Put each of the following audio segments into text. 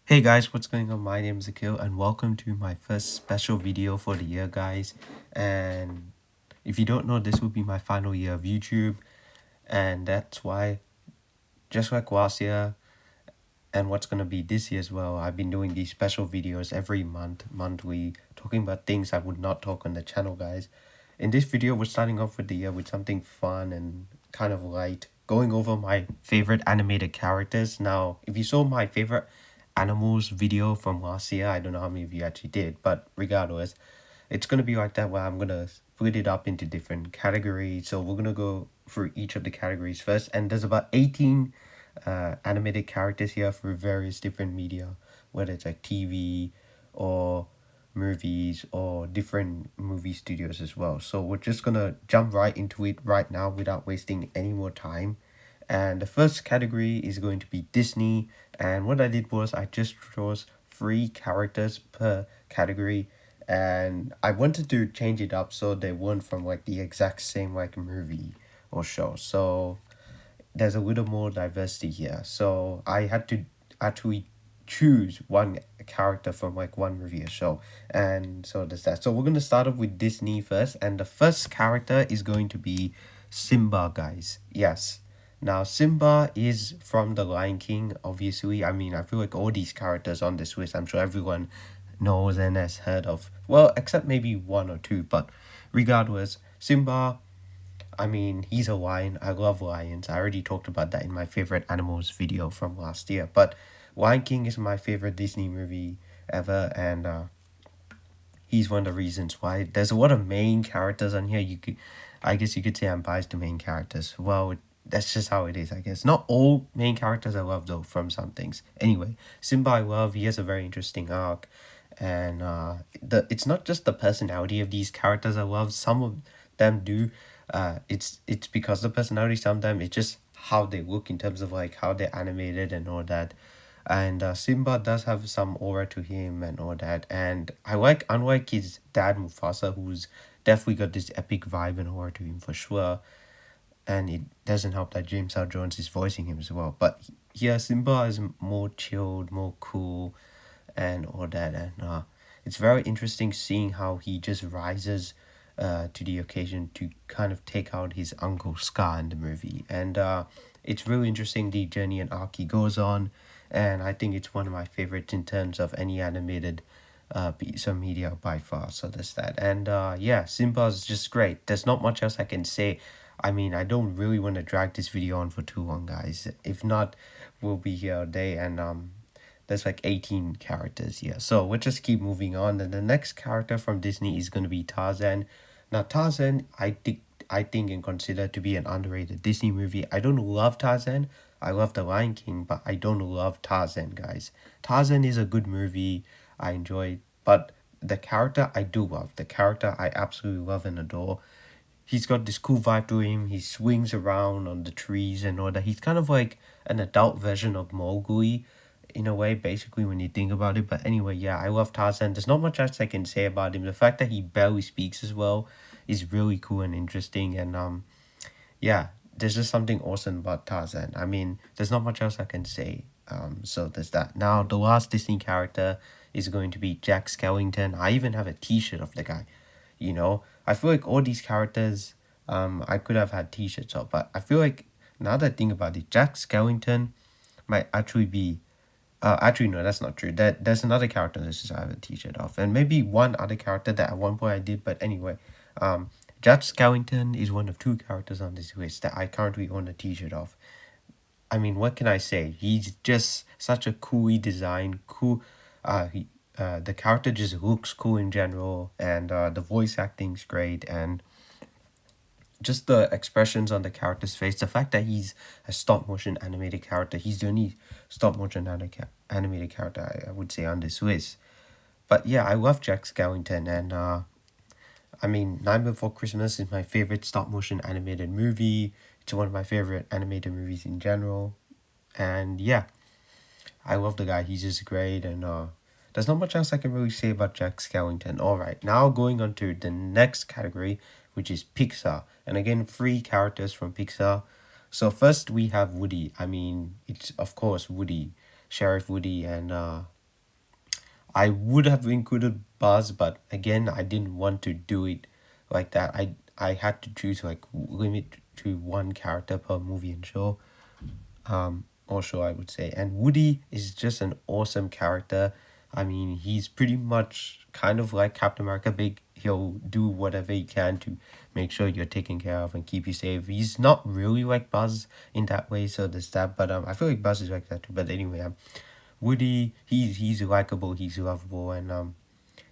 Hey guys, what's going on? My name is Akil and welcome to my first special video for the year, guys. And if you don't know, this will be my final year of YouTube, and that's why, just like last year and what's gonna be this year as well, I've been doing these special videos every monthly, talking about things I would not talk on the channel, guys. In this video, we're starting off with the year with something fun and kind of light, going over my favorite animated characters. Now, if you saw my favorite animals video from last year, I don't know how many of you actually did, but regardless, it's gonna be like that where I'm gonna split it up into different categories. So we're gonna go through each of the categories first, and there's about 18 animated characters here for various different media, whether it's like TV or movies or different movie studios as well. So we're just gonna jump right into it right now without wasting any more time. And the first category is going to be Disney. And what I did was I just chose 3 characters per category. And I wanted to change it up so they weren't from like the exact same like movie or show. So there's a little more diversity here. So I had to actually choose one character from like one movie or show. And so there's that. So we're gonna start off with Disney first, and the first character is going to be Simba, guys. Yes. Now Simba is from The Lion King, obviously. I mean, I feel like all these characters on this list, I'm sure everyone knows and has heard of. Well, except maybe one or two, but regardless, Simba, I mean, he's a lion. I love lions. I already talked about that in my favorite animals video from last year. But Lion King is my favorite Disney movie ever, and he's one of the reasons why. There's a lot of main characters on here. I guess you could say I'm biased to main characters. Well, that's just how it is, I guess. Not all main characters I love though. From some things. Anyway, Simba I love. He has a very interesting arc, and it's not just the personality of these characters I love. Some of them do. It's because the personality. Sometimes it's just how they look in terms of like how they're animated and all that. And Simba does have some aura to him and all that. And I like, unlike his dad Mufasa, who's definitely got this epic vibe and aura to him for sure. And it doesn't help that James Earl Jones is voicing him as well. But yeah, Simba is more chilled, more cool, and all that. And it's very interesting seeing how he just rises to the occasion to kind of take out his uncle Scar in the movie. And it's really interesting the journey and arc he goes on. And I think it's one of my favorites in terms of any animated piece of media by far. So there's that. And yeah, Simba's just great. There's not much else I can say. I mean, I don't really want to drag this video on for too long, guys. If not, we'll be here all day. And there's like 18 characters here. So we'll just keep moving on. And the next character from Disney is going to be Tarzan. Now, Tarzan, I think and consider to be an underrated Disney movie. I don't love Tarzan. I love The Lion King, but I don't love Tarzan, guys. Tarzan is a good movie. I enjoy it, but the character I do love. The character I absolutely love and adore. He's got this cool vibe to him. He swings around on the trees and all that. He's kind of like an adult version of Mowgli in a way, basically, when you think about it. But anyway, yeah, I love Tarzan. There's not much else I can say about him. The fact that he barely speaks as well is really cool and interesting. And yeah, there's just something awesome about Tarzan. I mean, there's not much else I can say. So there's that. Now, the last Disney character is going to be Jack Skellington. I even have a T-shirt of the guy. I feel like all these characters, I could have had T-shirts of, but I feel like now that I think about it, Jack Skellington might actually be. Actually, no, that's not true. There's another character that I have a T-shirt of, and maybe one other character that at one point I did. But anyway, Judge Skellington is one of 2 characters on this list that I currently own a T-shirt of. I mean, what can I say? He's just such a coolly designed, cool. The character just looks cool in general, and the voice acting's great, and just the expressions on the character's face. The fact that he's a stop motion animated character. He's the only stop motion animated character I would say on this list. But yeah, I love Jack Skellington, and I mean, Nightmare Before Christmas is my favorite stop motion animated movie. It's one of my favorite animated movies in general. And yeah, I love the guy. He's just great. And there's not much else I can really say about Jack Skellington. Alright, now going on to the next category, which is Pixar. And again, 3 characters from Pixar. So first we have Woody. I mean, it's of course Woody, Sheriff Woody, and I would have included Buzz, but again, I didn't want to do it like that. I had to choose like limit to one character per movie and show. Or show I would say. And Woody is just an awesome character. I mean, he's pretty much kind of like Captain America big. He'll do whatever he can to make sure you're taken care of and keep you safe. He's not really like Buzz in that way, so there's that. But I feel like Buzz is like that too. But anyway, Woody, he's likable, he's lovable, and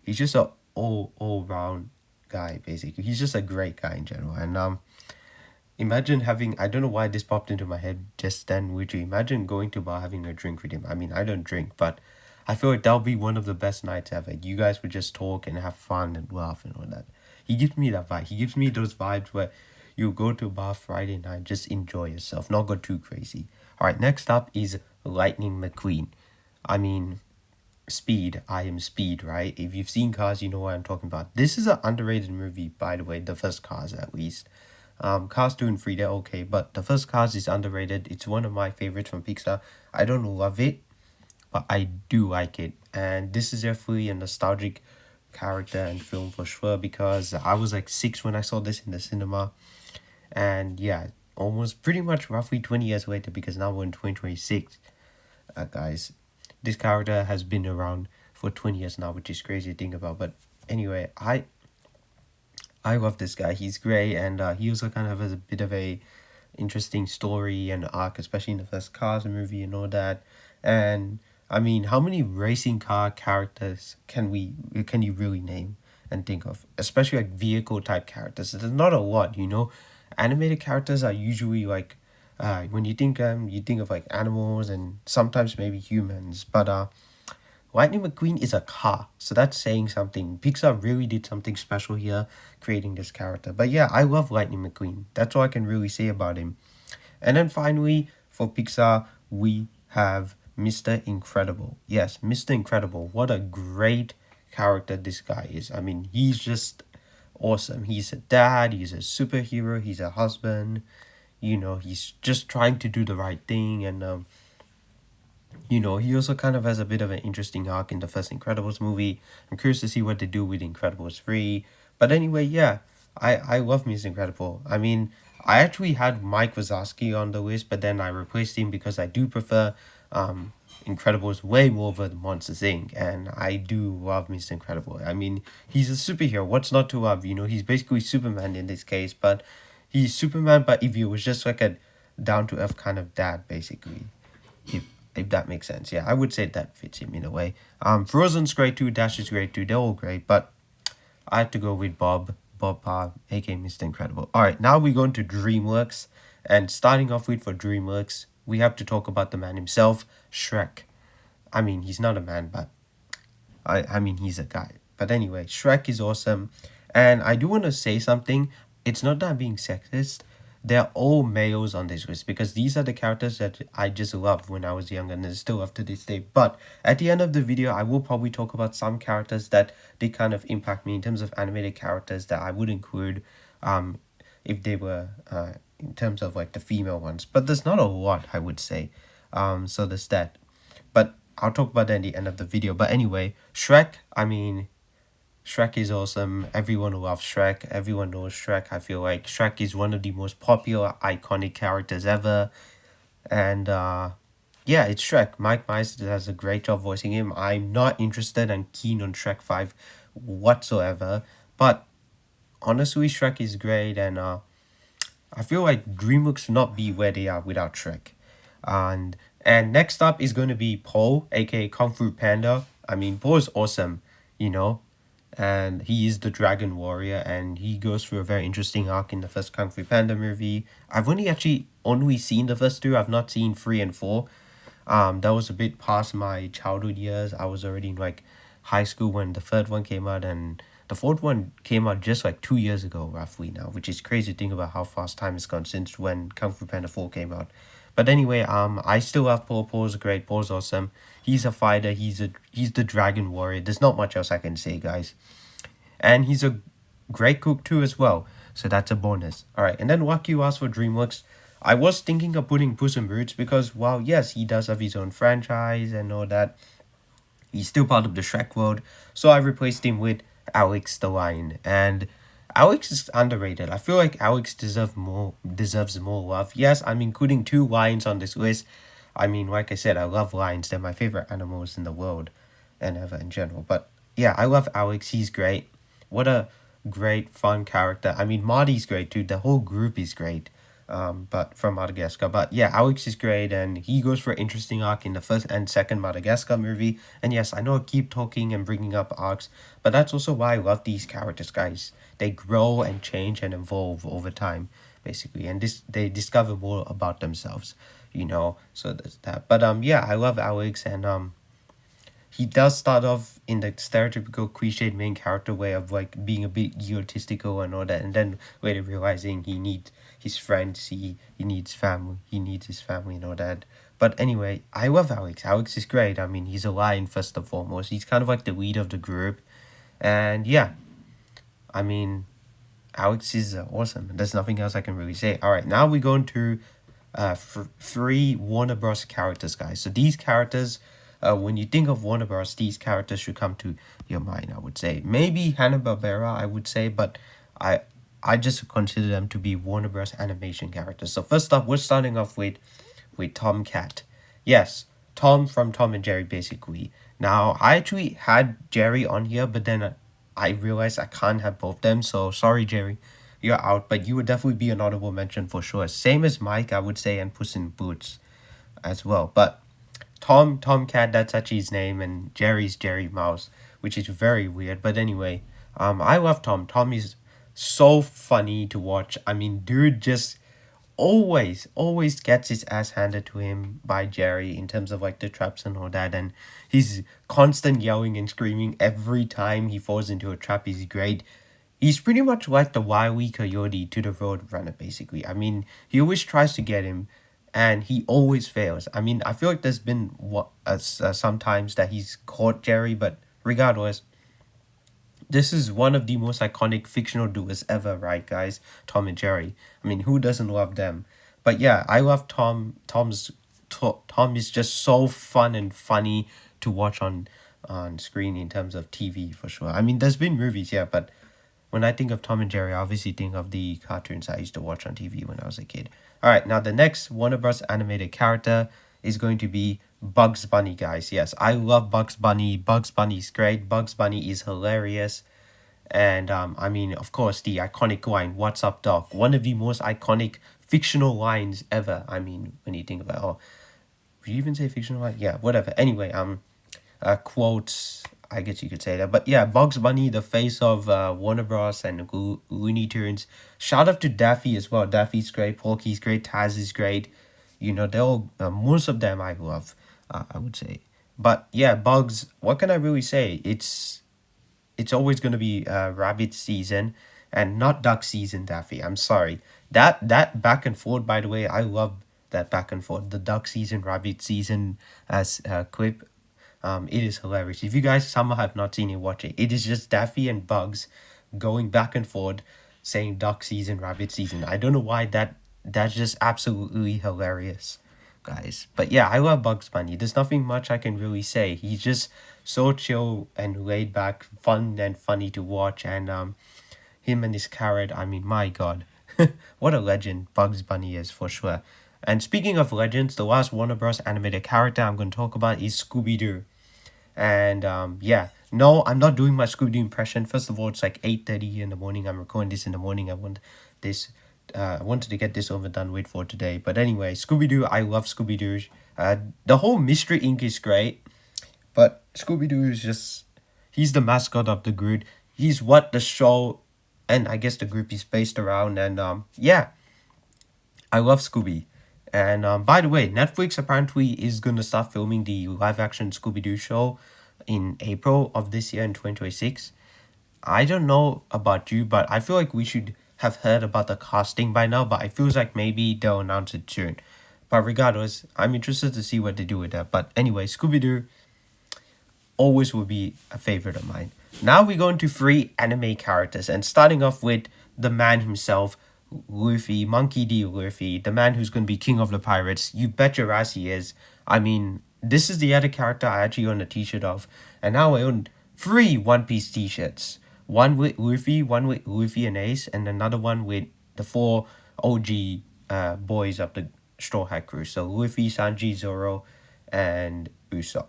he's just a all round guy basically. He's just a great guy in general, and imagine having, I don't know why this popped into my head just then, would you imagine going to a bar having a drink with him? I mean, I don't drink, but I feel like that would be one of the best nights ever. You guys would just talk and have fun and laugh and all that. He gives me that vibe. He gives me those vibes where you go to a bar Friday night, just enjoy yourself, not go too crazy. All right, next up is Lightning McQueen. I mean, Speed. I am Speed, right? If you've seen Cars, you know what I'm talking about. This is an underrated movie, by the way, the first Cars at least. Cars 2 and 3, they're okay, but the first Cars is underrated. It's one of my favorites from Pixar. I don't love it, but I do like it. And this is definitely a nostalgic character and film for sure, because I was like 6 when I saw this in the cinema. And yeah, almost pretty much roughly 20 years later, because now we're in 2026, guys. This character has been around for 20 years now, which is crazy to think about. But anyway, I love this guy. He's great, and he also kind of has a bit of a interesting story and arc, especially in the first Cars movie and all that. And I mean, how many racing car characters can you really name and think of? Especially like vehicle type characters. There's not a lot, you know. Animated characters are usually like, when you think of like animals and sometimes maybe humans, but Lightning McQueen is a car, so that's saying something. Pixar really did something special here, creating this character. But yeah, I love Lightning McQueen. That's all I can really say about him. And then finally, for Pixar, we have Mr. Incredible. Yes, Mr. Incredible. What a great character this guy is. I mean, he's just awesome. He's a dad, he's a superhero, he's a husband. You know, he's just trying to do the right thing, and you know, he also kind of has a bit of an interesting arc in the first Incredibles movie. I'm curious to see what they do with Incredibles 3. But anyway, yeah, I love Miss Incredible. I mean, I actually had Mike Wazowski on the list, but then I replaced him because I do prefer Incredibles way more over the Monsters Inc. And I do love Mr. Incredible. I mean, he's a superhero. What's not to love? You know, he's basically Superman in this case, but he's Superman, but if he was just like a down to earth kind of dad, basically. If if that makes sense. Yeah, I would say that fits him in a way. Frozen's great too, Dash is great too, they're all great, but I had to go with Bob aka Mr. Incredible. Alright, now we go into DreamWorks, and starting off with for DreamWorks, we have to talk about the man himself, Shrek. I mean, he's not a man, but I mean, he's a guy. But anyway, Shrek is awesome. And I do want to say something. It's not that I'm being sexist. They're all males on this list because these are the characters that I just loved when I was young and still love to this day. But at the end of the video, I will probably talk about some characters that they kind of impact me in terms of animated characters that I would include if they were in terms of like the female ones. But there's not a lot, I would say. So there's that. But I'll talk about that at the end of the video. But anyway, Shrek, I mean, Shrek is awesome. Everyone loves Shrek. Everyone knows Shrek. I feel like Shrek is one of the most popular, iconic characters ever. And yeah, it's Shrek. Mike Myers does a great job voicing him. I'm not interested and keen on Shrek 5 whatsoever. But honestly, Shrek is great. And I feel like DreamWorks would not be where they are without Shrek. And next up is going to be Po, aka Kung Fu Panda. I mean, Po is awesome, you know, and he is the Dragon Warrior, and he goes through a very interesting arc in the first Kung Fu Panda movie. I've only seen the first two. I've not seen 3 and 4. That was a bit past my childhood years. I was already in like high school when the third one came out, and the fourth one came out just like 2 years ago, roughly now, which is crazy to think about how fast time has gone since when Kung Fu Panda 4 came out. But anyway, I still love Paul. Paul's great. Paul's awesome. He's a fighter. He's the Dragon Warrior. There's not much else I can say, guys. And he's a great cook too as well. So that's a bonus. Alright, and then what you asked for DreamWorks. I was thinking of putting Puss in Boots because, well, yes, he does have his own franchise and all that. He's still part of the Shrek world, so I replaced him with Alex the Lion. And Alex is underrated. I feel like Alex deserves more love. Yes, I'm including two lions on this list. I mean, like I said, I love lions. They're my favorite animals in the world and ever in general. But yeah, I love Alex. He's great. What a great, fun character. I mean, Marty's great too. The whole group is great. But from Madagascar. But yeah, Alex is great, and he goes for an interesting arc in the first and second Madagascar movie. And yes, I know I keep talking and bringing up arcs, but that's also why I love these characters, guys. They grow and change and evolve over time, basically, and they discover more about themselves, you know. So there's that. But yeah, I love Alex, and he does start off in the stereotypical cliched main character way of like being a bit egotistical and all that, and then later realizing he needs his friends, he needs family, he needs his family and all that. But anyway, I love Alex. Alex is great. I mean, he's a lion first and foremost. He's kind of like the leader of the group, and yeah, I mean, Alex is awesome. There's nothing else I can really say. All right, now we're going to three Warner Bros. Characters, guys. So these characters, when you think of Warner Bros., these characters should come to your mind, I would say. Maybe Hanna-Barbera, I would say, but I I just consider them to be Warner Bros. Animation characters. So first up, we're starting off with Tom Cat. Yes, Tom from Tom and Jerry, basically. Now, I actually had Jerry on here, but then I realized I can't have both them, so sorry, Jerry. You're out, but you would definitely be an honorable mention for sure. Same as Mike, I would say, and Puss in Boots as well. But Tomcat, that's actually his name, and Jerry's Jerry Mouse, which is very weird. But anyway, I love Tom. Tom is so funny to watch. I mean, dude just always gets his ass handed to him by Jerry in terms of like the traps and all that, and his constant yelling and screaming every time he falls into a trap is great. He's pretty much like the Wile E. Coyote to the Roadrunner, basically. I mean, he always tries to get him, and he always fails. I mean, I feel like there's been sometimes that he's caught Jerry, but regardless, this is one of the most iconic fictional duos ever, right, guys? Tom and Jerry. I mean, who doesn't love them? But yeah, I love Tom. Tom is just so fun and funny to watch on screen in terms of TV for sure. I mean, there's been movies, yeah, but when I think of Tom and Jerry, I obviously think of the cartoons I used to watch on TV when I was a kid. All right, now the next Warner Bros. Animated character is going to be Bugs Bunny, guys. Yes, I love Bugs Bunny. Bugs Bunny is great. Bugs Bunny is hilarious. And I mean, of course, the iconic line, "What's up, Doc?" One of the most iconic fictional lines ever. I mean, when you think about, oh, would you even say fictional line? Yeah, whatever. Anyway, quotes, I guess you could say that. But yeah, Bugs Bunny, the face of Warner Bros. And Looney Tunes. Shout out to Daffy as well. Daffy's great. Porky's great. Taz is great. You know, they're all, most of them I love, I would say. But yeah, Bugs, what can I really say? It's always going to be rabbit season and not duck season, Daffy. I'm sorry. That back and forth, by the way, I love that back and forth. The duck season, rabbit season as clip. It is hilarious. If you guys somehow have not seen it, watch it. It is just Daffy and Bugs going back and forth saying duck season, rabbit season. I don't know why that's just absolutely hilarious, guys. But yeah, I love Bugs Bunny. There's nothing much I can really say. He's just so chill and laid back, fun and funny to watch, and him and his carrot, I mean, my god. What a legend Bugs Bunny is for sure. And speaking of legends, the last Warner Bros. Animated character I'm going to talk about is Scooby-Doo. And yeah, no, I'm not doing my Scooby-Doo impression. First of all, it's like 8:30 in the morning. I'm recording this in the morning. This I wanted to get this over done with for today. But anyway, Scooby-Doo, I love Scooby-Doo. The whole Mystery Inc. is great, but Scooby-Doo is just, he's the mascot of the group. He's what the show and I guess the group is based around. And yeah, I love Scooby. And by the way, Netflix apparently is going to start filming the live action Scooby Doo show in April of this year in 2026. I don't know about you, but I feel like we should have heard about the casting by now, but it feels like maybe they'll announce it soon. But regardless, I'm interested to see what they do with that. But anyway, Scooby Doo always will be a favorite of mine. Now we go into three anime characters, and starting off with the man himself, Luffy, Monkey D. Luffy, the man who's going to be king of the pirates. You bet your ass he is. I mean, this is the other character I actually own a t-shirt of, and now I own three One Piece t-shirts. One with Luffy and Ace, and another one with the four OG boys of the Straw Hat Crew. So Luffy, Sanji, Zoro, and Usopp.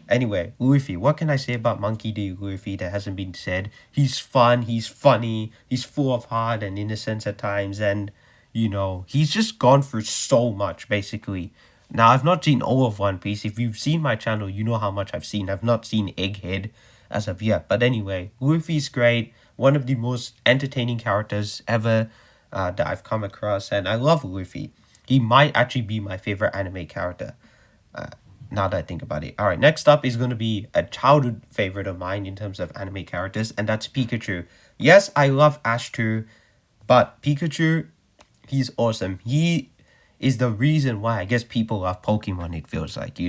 Anyway, Luffy. What can I say about Monkey D. Luffy that hasn't been said? He's fun, he's funny, he's full of heart and innocence at times, and he's just gone through so much basically. Now I've not seen all of One Piece. If you've seen my channel, you know how much I've seen. I've not seen Egghead as of yet. But anyway, Luffy's great. One of the most entertaining characters ever that I've come across, and I love Luffy. He might actually be my favorite anime character. Now that I think about it. All right, next up is going to be a childhood favorite of mine in terms of anime characters, and that's Pikachu. Yes, I love Ash too, but Pikachu, he's awesome. He is the reason why I guess people love Pokemon, it feels like,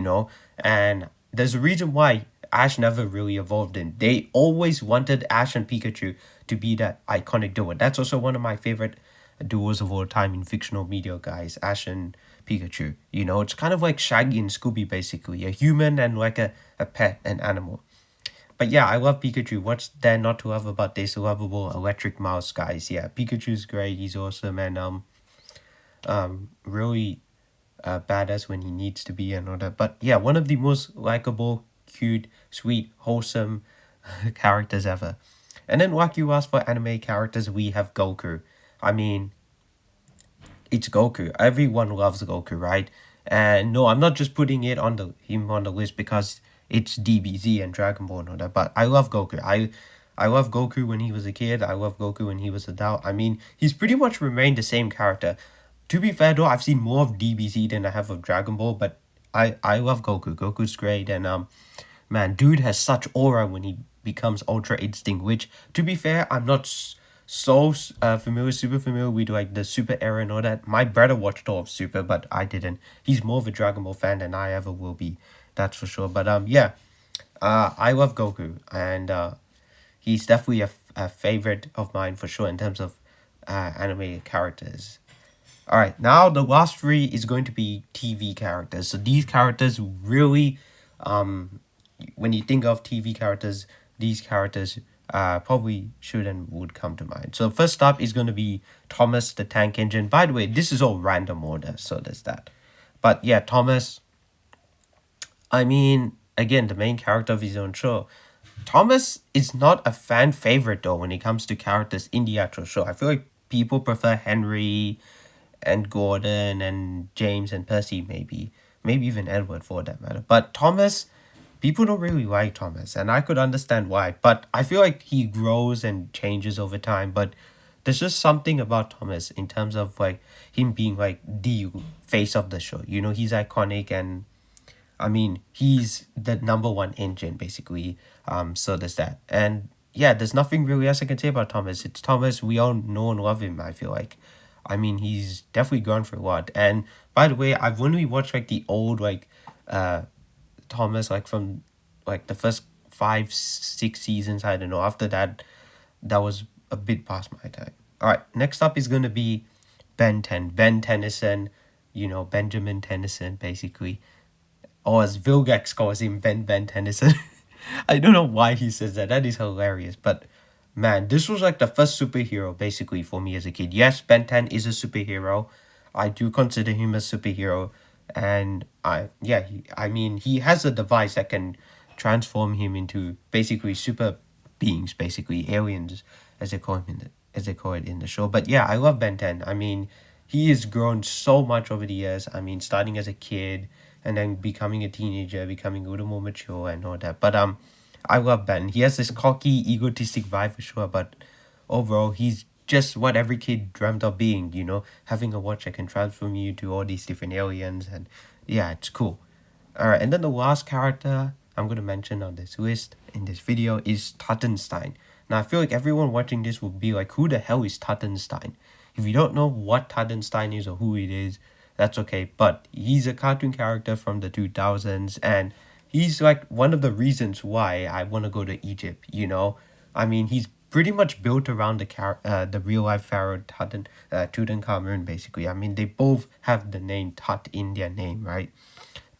And there's a reason why Ash never really evolved in. They always wanted Ash and Pikachu to be that iconic duo. That's also one of my favorite duos of all time in fictional media, guys. Ash and Pikachu. It's kind of like Shaggy and Scooby, basically. A human and like a pet, an animal. But yeah, I love Pikachu. What's there not to love about this lovable electric mouse, guys? Yeah, Pikachu's great. He's awesome and really badass when he needs to be and all that. But yeah, one of the most likable, cute, sweet, wholesome characters ever. And then like you asked for anime characters, we have Goku. I mean, it's Goku. Everyone loves Goku, right? And no, I'm not just putting it on him on the list because it's DBZ and Dragon Ball and all that. But I love Goku. I love Goku when he was a kid. I love Goku when he was adult. I mean, he's pretty much remained the same character. To be fair though, I've seen more of DBZ than I have of Dragon Ball, but I love Goku. Goku's great, and man, dude has such aura when he becomes Ultra Instinct. Which, to be fair, I'm not so super familiar with like the Super era and all that. My brother watched all of Super, but I didn't. He's more of a Dragon Ball fan than I ever will be. That's for sure. But yeah, I love Goku, and he's definitely a favorite of mine for sure in terms of anime characters. All right, now the last three is going to be TV characters. So these characters really, when you think of TV characters, these characters probably should and would come to mind. So first up is going to be Thomas the Tank Engine. By the way, this is all random order, so there's that. But yeah, Thomas, I mean, again, the main character of his own show. Thomas is not a fan favorite though when it comes to characters in the actual show. I feel like people prefer Henry and Gordon and James and Percy, maybe even Edward for that matter. But Thomas, people don't really like Thomas, and I could understand why. But I feel like he grows and changes over time. But there's just something about Thomas in terms of like him being like the face of the show. He's iconic, and I mean he's the number one engine basically. So there's that, and yeah, there's nothing really else I can say about Thomas. It's Thomas. We all know and love him, I feel like. I mean, he's definitely gone for a lot. And by the way, I've only watched like the old Thomas like from like the first 5 6 seasons. I don't know. After that, that was a bit past my time. All right, next up is gonna be Ben Tennyson. Benjamin Tennyson basically, or as Vilgax calls him, Ben Tennyson. I don't know why he says that. That is hilarious. But man, this was like the first superhero basically for me as a kid. Yes, Ben 10 is a superhero. I do consider him a superhero. And I mean he has a device that can transform him into basically super beings, basically aliens as they call him as they call it in the show. But yeah, I love Ben 10. I mean, he has grown so much over the years. I mean, starting as a kid and then becoming a teenager, becoming a little more mature and all that. But I love Ben. He has this cocky, egotistic vibe for sure, but overall, he's just what every kid dreamt of being, having a watch that can transform you to all these different aliens, and yeah, it's cool. Alright, and then the last character I'm going to mention on this list in this video is Tuttenstein. Now, I feel like everyone watching this will be like, who the hell is Tuttenstein? If you don't know what Tuttenstein is or who it is, that's okay, but he's a cartoon character from the 2000s, and he's like one of the reasons why I want to go to Egypt. I mean, he's pretty much built around the real life pharaoh Tutankhamun basically. I mean, they both have the name Tut in their name, right?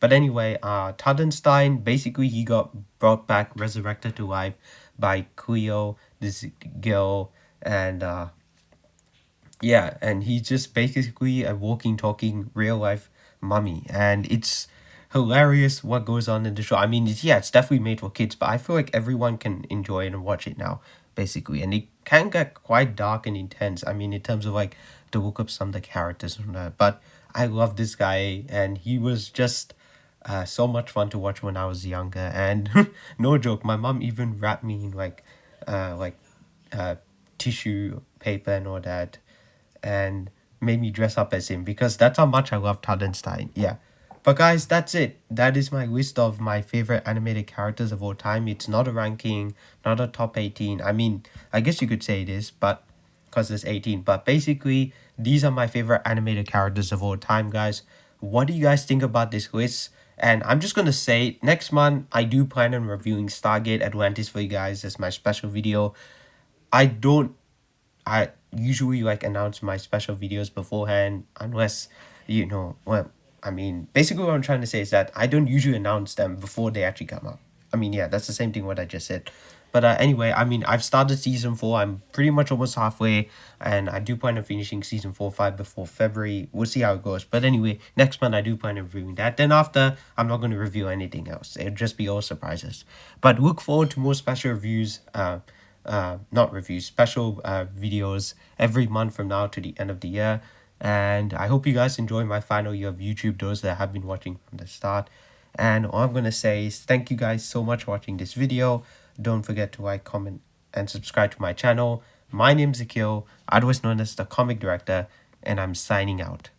But anyway, Tardenstein, basically he got brought back, resurrected to life by Cleo, this girl, and yeah, and he's just basically a walking, talking, real life mummy, and it's hilarious what goes on in the show. I mean, it's definitely made for kids, but I feel like everyone can enjoy it and watch it now, basically, and it can get quite dark and intense. I mean, in terms of like to look up some of the characters from that, but I love this guy, and he was just so much fun to watch when I was younger, and no joke, my mom even wrapped me in like uh tissue paper and all that, and made me dress up as him because that's how much I love Tardenstein. Yeah. But guys, that's it. That is my list of my favorite animated characters of all time. It's not a ranking, not a top 18. I mean, I guess you could say it is, but because there's 18. But basically, these are my favorite animated characters of all time, guys. What do you guys think about this list? And I'm just going to say, next month, I do plan on reviewing Stargate Atlantis for you guys as my special video. I don't I usually like announce my special videos beforehand, unless well, I mean, basically what I'm trying to say is that I don't usually announce them before they actually come out. I mean, yeah, that's the same thing what I just said. But anyway, I mean, I've started season 4. I'm pretty much almost halfway, and I do plan on finishing season 4 5 before February. We'll see how it goes. But anyway, next month I do plan on reviewing that. Then after, I'm not going to review anything else. It'll just be all surprises. But look forward to more special reviews. Not reviews, special videos every month from now to the end of the year. And I hope you guys enjoy my final year of YouTube, those that have been watching from the start. And all I'm going to say is thank you guys so much for watching this video. Don't forget to like, comment, and subscribe to my channel. My name's Akil, otherwise known as the Comic Director, and I'm signing out.